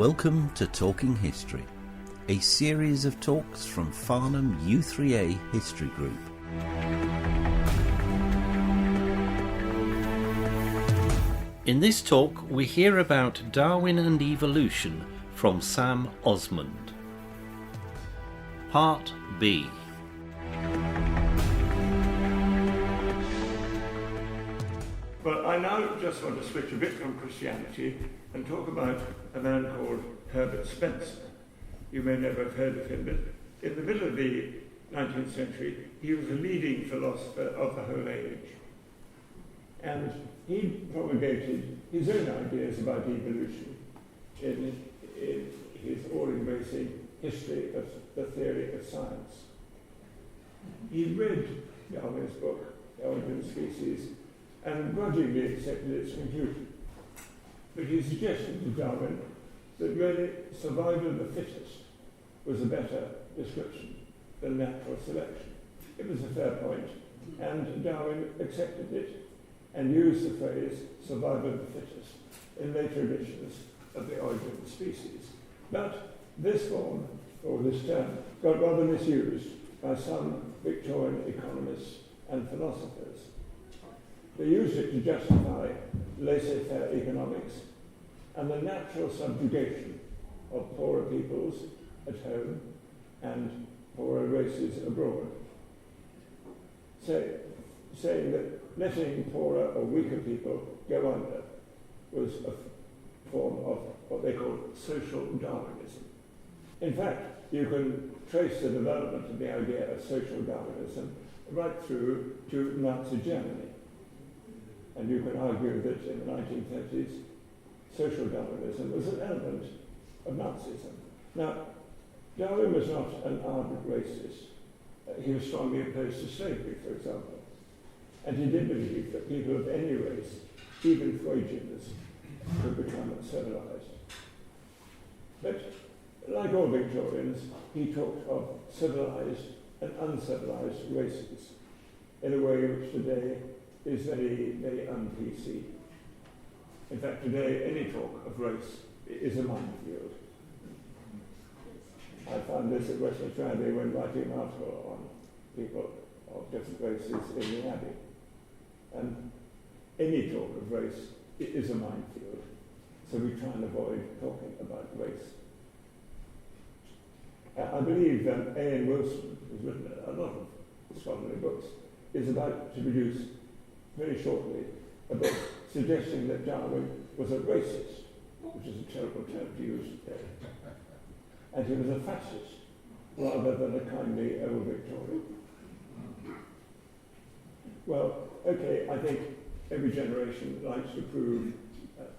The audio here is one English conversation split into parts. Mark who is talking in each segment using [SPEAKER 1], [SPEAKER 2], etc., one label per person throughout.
[SPEAKER 1] Welcome to Talking History, a series of talks from Farnham U3A History Group. In this talk we hear about Darwin and Evolution from Sam Osmond. Part B.
[SPEAKER 2] Well, I now just want to switch a bit from Christianity and talk about a man called Herbert Spence. You may never have heard of him, but in the middle of the 19th century, he was a leading philosopher of the whole age. And he promulgated his own ideas about evolution in his all-embracing history of the theory of science. He read Darwin's book, Darwin and Species, and grudgingly accepted its conclusion. But he suggested to Darwin that really survival of the fittest was a better description than natural selection. It was a fair point, and Darwin accepted it and used the phrase survival of the fittest in later editions of The Origin of Species. But this form, or this term, got rather misused by some Victorian economists and philosophers. They used it to justify laissez-faire economics and the natural subjugation of poorer peoples at home and poorer races abroad, saying that letting poorer or weaker people go under was a form of what they call social Darwinism. In fact, you can trace the development of the idea of social Darwinism right through to Nazi Germany. And you can argue that in the 1930s, social Darwinism was an element of Nazism. Now, Darwin was not an ardent racist. He was strongly opposed to slavery, for example. And he did believe that people of any race, even Freudians, could become civilized. But like all Victorians, he talked of civilized and uncivilized races in a way which today is very, very un-PC. In fact, today, any talk of race is a minefield. I found this at Westminster Abbey when writing an article on people of different races in the Abbey. And any talk of race is a minefield, so we try and avoid talking about race. I believe A.N. Wilson, who's written a lot of scholarly books, is about to produce very shortly a book suggesting that Darwin was a racist, which is a terrible term to use today, and he was a fascist rather than a kindly old Victorian. Well, okay, I think every generation likes to prove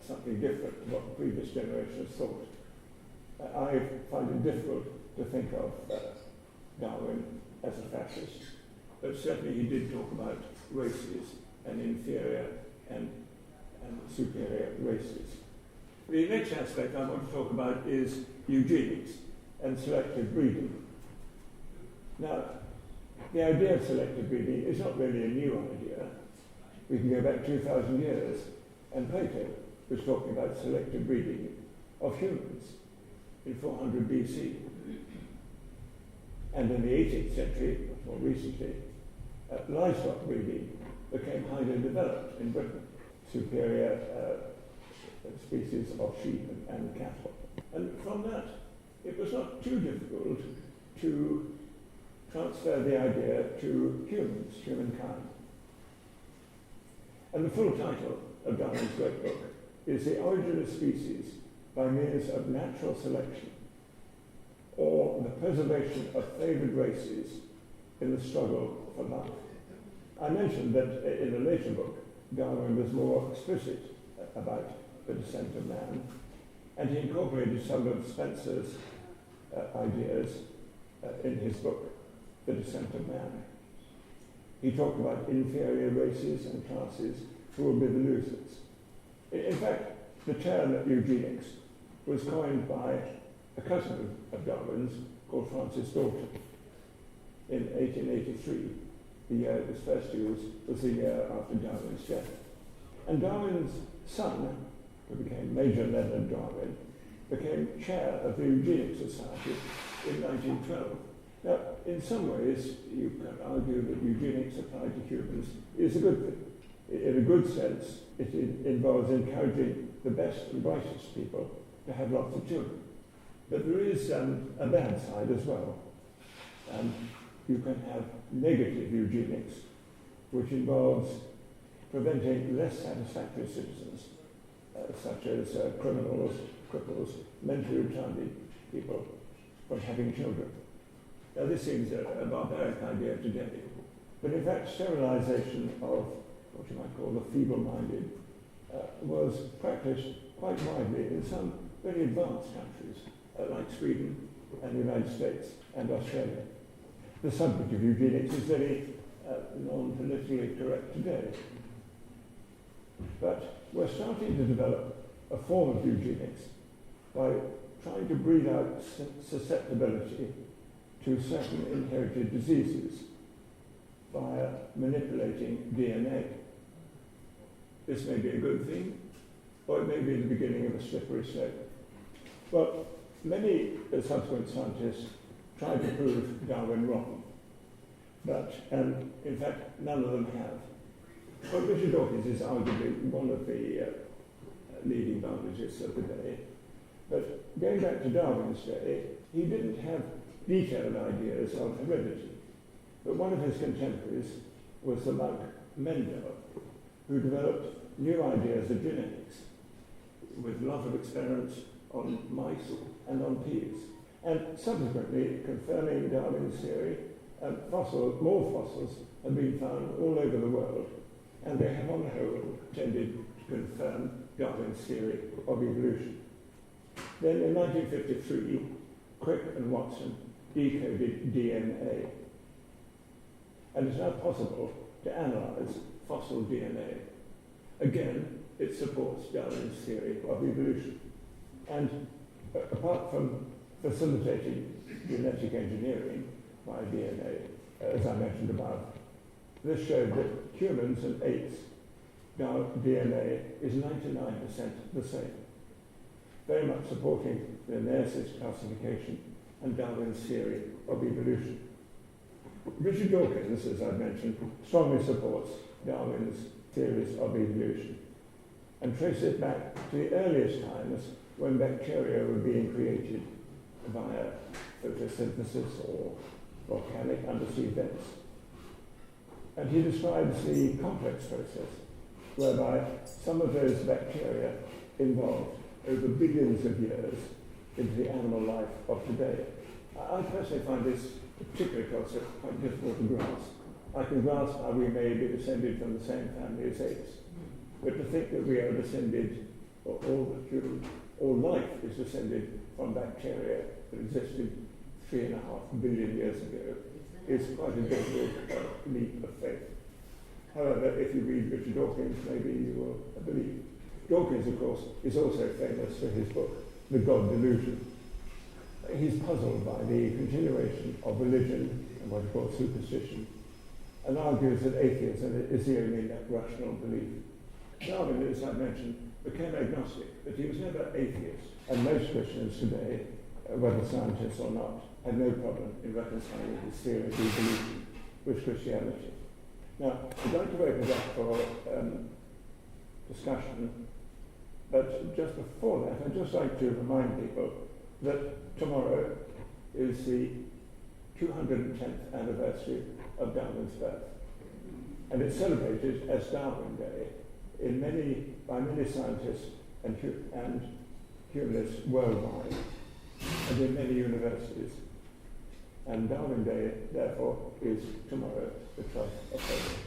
[SPEAKER 2] something different to what the previous generations thought. I find it difficult to think of Darwin as a fascist, but certainly he did talk about races and inferior and superior races. The next aspect I want to talk about is eugenics and selective breeding. Now, the idea of selective breeding is not really a new idea. We can go back 2,000 years, and Plato was talking about selective breeding of humans in 400 BC. And in the 18th century, more recently, livestock breeding became highly developed in Britain, superior species of sheep and cattle. And from that, it was not too difficult to transfer the idea to humans, humankind. And the full title of Darwin's great book is The Origin of Species by Means of Natural Selection, or the Preservation of Favoured Races in the Struggle for Life. I mentioned that in a later book, Darwin was more explicit about the descent of man, and he incorporated some of Spencer's ideas in his book, The Descent of Man. He talked about inferior races and classes who will be the losers. In fact, the term eugenics was coined by a cousin of Darwin's called Francis Galton in 1883. The year it was first used was the year after Darwin's death. And Darwin's son, who became Major Leonard Darwin, became chair of the Eugenics Society in 1912. Now, in some ways, you can argue that eugenics applied to humans is a good thing. In a good sense, it involves encouraging the best and brightest people to have lots of children. But there is a bad side as well. You can have negative eugenics, which involves preventing less satisfactory citizens, such as criminals, cripples, mentally retarded people, from having children. Now, this seems a barbaric idea today, but in fact, sterilization of what you might call the feeble-minded was practiced quite widely in some very advanced countries, like Sweden and the United States and Australia. The subject of eugenics is very non-politically correct today. But we're starting to develop a form of eugenics by trying to breed out susceptibility to certain inherited diseases via manipulating DNA. This may be a good thing, or it may be the beginning of a slippery slope. Well, many subsequent scientists tried to prove Darwin wrong, but in fact none of them have. Well, Richard Dawkins is arguably one of the leading biologists of the day, but going back to Darwin's day, he didn't have detailed ideas of heredity, but one of his contemporaries was the monk Mendel, who developed new ideas of genetics with a lot of experiments on mice and on peas, and subsequently confirming Darwin's theory. More fossils have been found all over the world, and they have on the whole tended to confirm Darwin's theory of evolution. Then in 1953, Crick and Watson decoded DNA, and it's now possible to analyze fossil DNA. Again, it supports Darwin's theory of evolution. And apart from facilitating genetic engineering by DNA, as I mentioned above, this showed that humans and apes' DNA is 99% the same, very much supporting the Linnaeus classification and Darwin's theory of evolution. Richard Dawkins, as I mentioned, strongly supports Darwin's theories of evolution and traces it back to the earliest times when bacteria were being created via photosynthesis or volcanic undersea vents. And he describes the complex process whereby some of those bacteria involved over billions of years into the animal life of today. I personally find this particular concept quite difficult to grasp. I can grasp how we may be descended from the same family as apes, but to think that we are descended, or all life is descended from bacteria that existed 3.5 billion years ago is quite a difficult leap of faith. However, if you read Richard Dawkins, maybe you will believe. Dawkins, of course, is also famous for his book, The God Delusion. He's puzzled by the continuation of religion and what he calls superstition, and argues that atheism is the only rational belief. Darwin, as I mentioned, became agnostic, but he was never atheist. And most Christians today, whether scientists or not, have no problem in reconciling his theory of evolution with Christianity. Now, I'd like to open it up for discussion, but just before that, I'd just like to remind people that tomorrow is the 210th anniversary of Darwin's birth. And it's celebrated as Darwin Day by many scientists and humanists worldwide, and in many universities. And Darwin Day, therefore, is tomorrow, the 12th of February.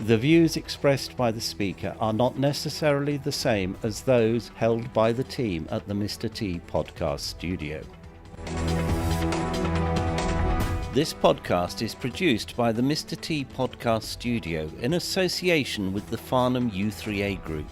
[SPEAKER 1] The views expressed by the speaker are not necessarily the same as those held by the team at the Mr. T podcast studio. This podcast is produced by the Mr. T podcast studio in association with the Farnham U3A group.